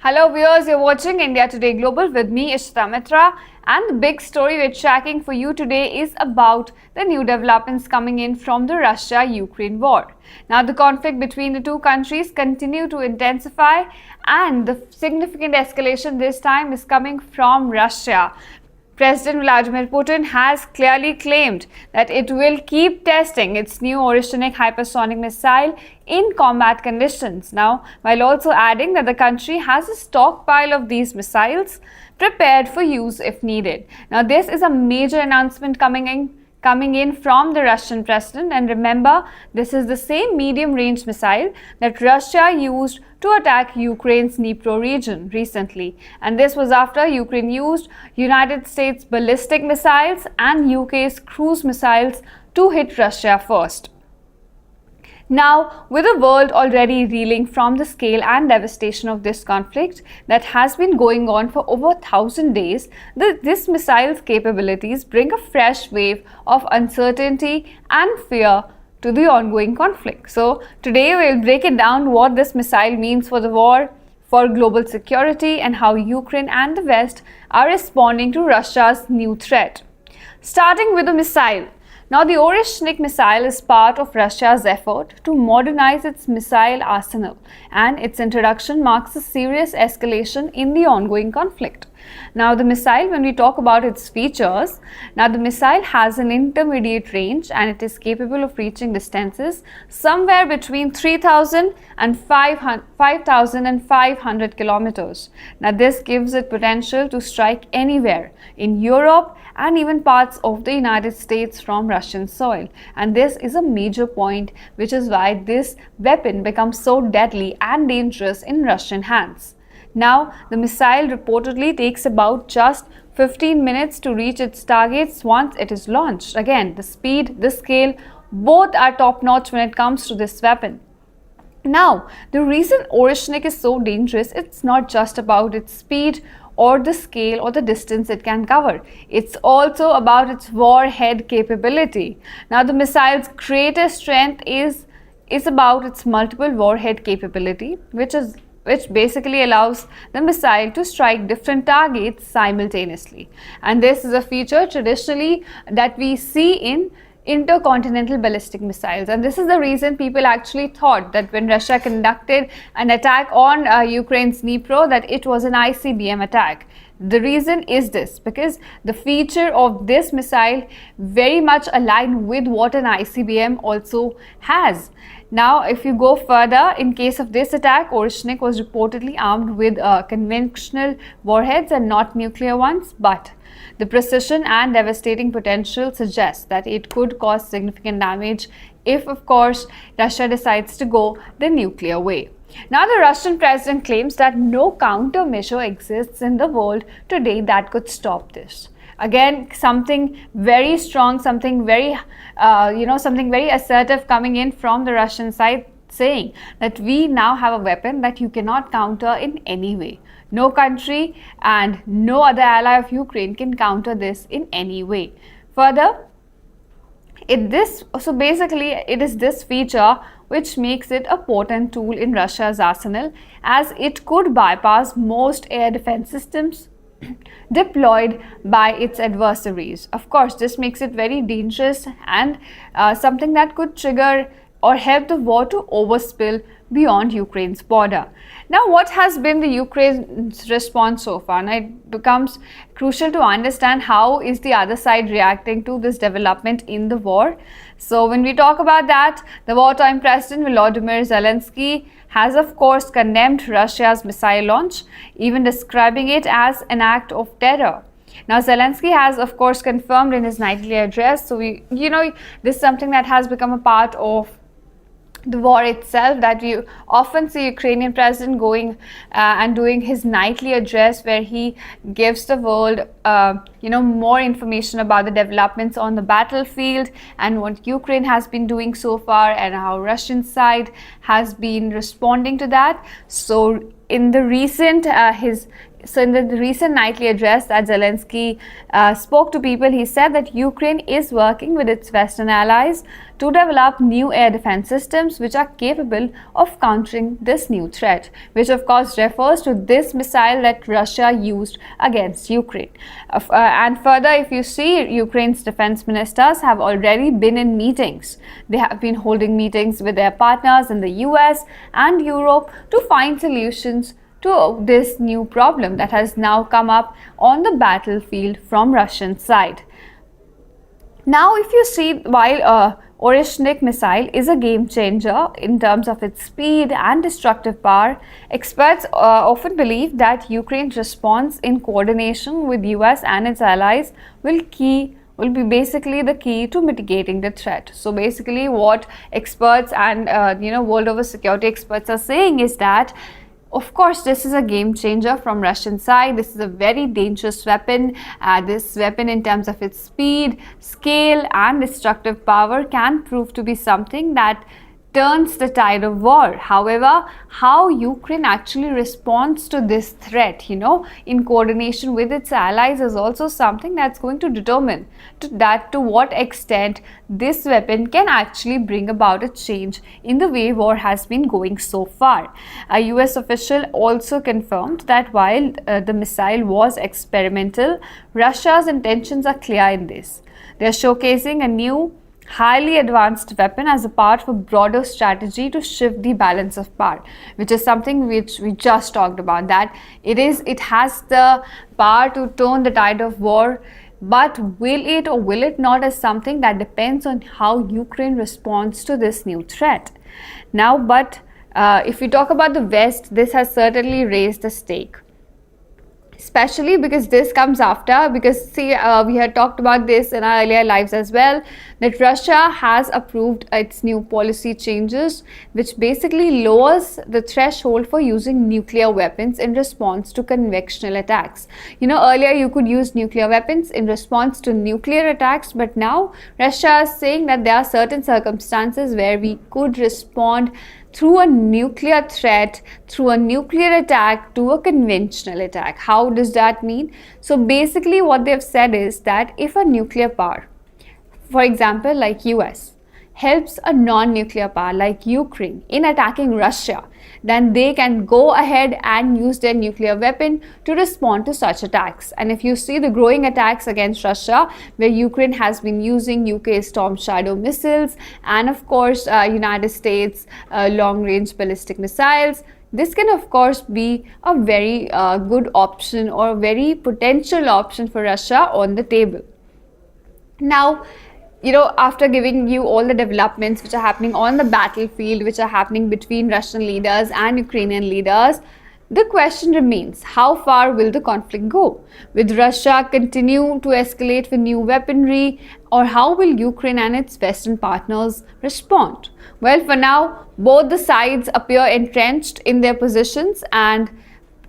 Hello viewers, you're watching India Today Global with me, Ishita Mitra, and the big story we're tracking for you today is about the new developments coming in from the Russia-Ukraine war. Now, the conflict between the two countries continue to intensify, and the significant escalation this time is coming from Russia. President Vladimir Putin has clearly claimed that it will keep testing its new Oreshnik Hypersonic missile in combat conditions. Now, while also adding that the country has a stockpile of these missiles prepared for use if needed. Now, this is a major announcement coming in from the Russian president, and remember, this is the same medium-range missile that Russia used to attack Ukraine's Dnipro region recently, and this was after Ukraine used United States ballistic missiles and UK's cruise missiles to hit Russia first. Now, with the world already reeling from the scale and devastation of this conflict that has been going on for over 1,000 days, this missile's capabilities bring a fresh wave of uncertainty and fear to the ongoing conflict. So, today we'll break it down what this missile means for the war, for global security, and how Ukraine and the West are responding to Russia's new threat. Starting with the missile. Now, the Oreshnik missile is part of Russia's effort to modernize its missile arsenal, and its introduction marks a serious escalation in the ongoing conflict. Now, the missile, when we talk about its features, now the missile has an intermediate range and it is capable of reaching distances somewhere between 3,000 and 5,500 kilometers. Now, this gives it potential to strike anywhere in Europe and even parts of the United States from Russian soil. And this is a major point, which is why this weapon becomes so deadly and dangerous in Russian hands. Now, the missile reportedly takes about just 15 minutes to reach its targets once it is launched. Again, the speed, the scale, both are top-notch when it comes to this weapon. Now, the reason Oreshnik is so dangerous, it's not just about its speed or the scale or the distance it can cover. It's also about its warhead capability. Now, the missile's greatest strength is about its multiple warhead capability, which basically allows the missile to strike different targets simultaneously. And this is a feature traditionally that we see in intercontinental ballistic missiles, and this is the reason people actually thought that when Russia conducted an attack on Ukraine's Dnipro, that it was an ICBM attack. The reason is this, because the feature of this missile very much aligned with what an ICBM also has. Now, if you go further, in case of this attack, Oreshnik was reportedly armed with conventional warheads and not nuclear ones, but the precision and devastating potential suggests that it could cause significant damage if, of course, Russia decides to go the nuclear way. Now, the Russian president claims that no countermeasure exists in the world today that could stop this. Again, something very strong, something very assertive coming in from the Russian side, saying that we now have a weapon that you cannot counter in any way. No country and no other ally of Ukraine can counter this in any way. Further, it is this feature which makes it a potent tool in Russia's arsenal, as it could bypass most air defense systems deployed by its adversaries. Of course, this makes it very dangerous and something that could trigger or help the war to overspill beyond Ukraine's border. Now, what has been the Ukraine's response so far? Now, it becomes crucial to understand how is the other side reacting to this development in the war. So, when we talk about that, the wartime president Volodymyr Zelensky has, of course, condemned Russia's missile launch, even describing it as an act of terror. Now, Zelensky has, of course, confirmed in his nightly address. So, this is something that has become a part of the war itself, that we often see Ukrainian president going and doing his nightly address, where he gives the world more information about the developments on the battlefield and what Ukraine has been doing so far and how Russian side has been responding to that. So in the recent So in the recent nightly address that Zelensky spoke to people, he said that Ukraine is working with its Western allies to develop new air defense systems which are capable of countering this new threat, which of course refers to this missile that Russia used against Ukraine. And further, if you see, Ukraine's defense ministers have already been in meetings. They have been holding meetings with their partners in the US and Europe to find solutions to this new problem that has now come up on the battlefield from Russian side. Now, if you see, while Oreshnik missile is a game changer in terms of its speed and destructive power, experts often believe that Ukraine's response in coordination with US and its allies will be basically the key to mitigating the threat. So basically what experts and world over security experts are saying is that, of course, this is a game changer from Russian side. This is a very dangerous weapon. This weapon, in terms of its speed, scale and destructive power, can prove to be something that turns the tide of war. However, how Ukraine actually responds to this threat, in coordination with its allies, is also something that's going to determine to what extent this weapon can actually bring about a change in the way war has been going so far. A US official also confirmed that while the missile was experimental, Russia's intentions are clear in this. They are showcasing a new highly advanced weapon as a part of a broader strategy to shift the balance of power, which is something which we just talked about, that it has the power to turn the tide of war, but will it or will it not, is something that depends on how Ukraine responds to this new threat. Now, but if we talk about the West, this has certainly raised the stake. Especially because this comes after, because see, we had talked about this in our earlier lives as well, that Russia has approved its new policy changes, which basically lowers the threshold for using nuclear weapons in response to conventional attacks. Earlier you could use nuclear weapons in response to nuclear attacks, but now Russia is saying that there are certain circumstances where we could respond through a nuclear threat, through a nuclear attack, to a conventional attack. How does that mean? So basically what they've said is that if a nuclear power, for example like US, helps a non-nuclear power like Ukraine in attacking Russia, then they can go ahead and use their nuclear weapon to respond to such attacks. And if you see the growing attacks against Russia, where Ukraine has been using UK Storm Shadow missiles and of course United States long-range ballistic missiles, this can of course be a very good option, or a very potential option for Russia on the table. Now, after giving you all the developments which are happening on the battlefield, which are happening between Russian leaders and Ukrainian leaders, the question remains, how far will the conflict go? Will Russia continue to escalate with new weaponry, or how will Ukraine and its Western partners respond? Well, for now, both the sides appear entrenched in their positions, and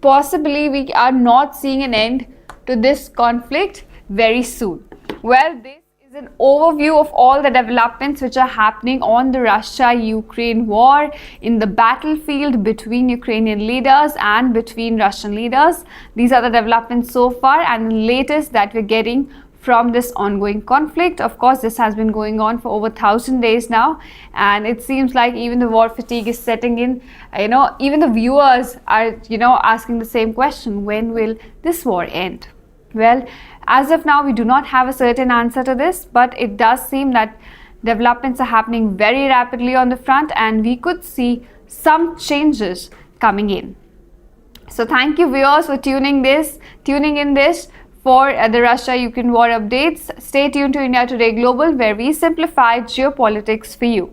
possibly we are not seeing an end to this conflict very soon. Well, this is an overview of all the developments which are happening on the Russia-Ukraine war, in the battlefield between Ukrainian leaders and between Russian leaders. These are the developments so far, and the latest that we're getting from this ongoing conflict. Of course, this has been going on for over 1,000 days now, and it seems like even the war fatigue is setting in. Even the viewers are asking the same question: when will this war end? Well, as of now, we do not have a certain answer to this, but it does seem that developments are happening very rapidly on the front, and we could see some changes coming in. So thank you viewers for tuning in this for the Russia-Ukraine war updates. Stay tuned to India Today Global, where we simplify geopolitics for you.